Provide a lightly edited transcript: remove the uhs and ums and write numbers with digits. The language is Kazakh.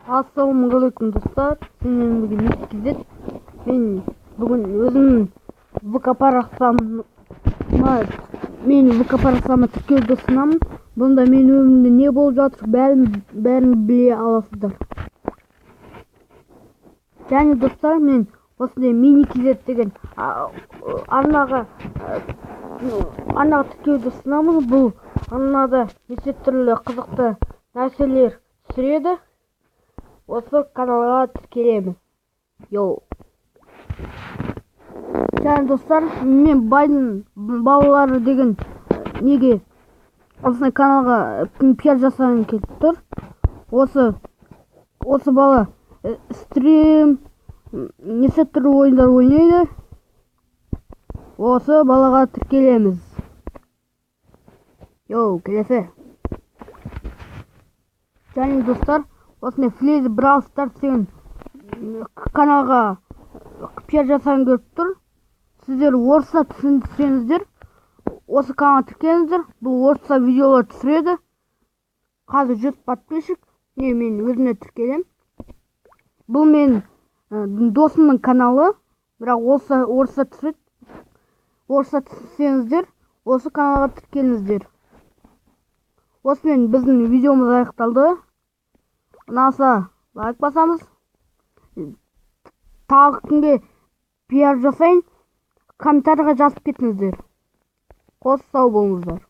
Ассалаумағалейкум достар, сіздермен бірге Мексикизет. Мен бүгін өзімнің ВК парақшама тіркеуді ұсынамын. Бұнда мен өмірімде не болып жатыр, бәрін біле аласыздар. Және достар, мен осындай Миникизет деген арнаға тіркеуді ұсынамын. Бұл арнада неше түрлі қызықты нәрселер түсіреді. Осы каналға тіркелемін. Және достар, мен байдың балалары деген неге осындай каналға пиар жасағым келіп тұр. Осы бала стрим неше түрлі ойындар ойнайды. Осы балаға тіркелеміз. Келесі. Және достар, осындай Флэш Brawl Stars деген каналға пиар жасағым келіп тұр. Сіздер орысша түсінсеңіздер, осы каналға тіркеліңіздер. Бұл орысша видеолар түсіреді. Қазір 100 подписчик. Мен өзіме тіркелем. Бұл мен досымның каналы, бірақ орысша түсіреді. Орысша түсінсеңіздер, осы каналға тіркеліңіздер. Осымен біздің видеомыз аяқталды. Ұнаса лайк басамыз. Тағы кімге пиар жасайын, комментарийға жазып кетіңіздер. Қос сау болыңыздар.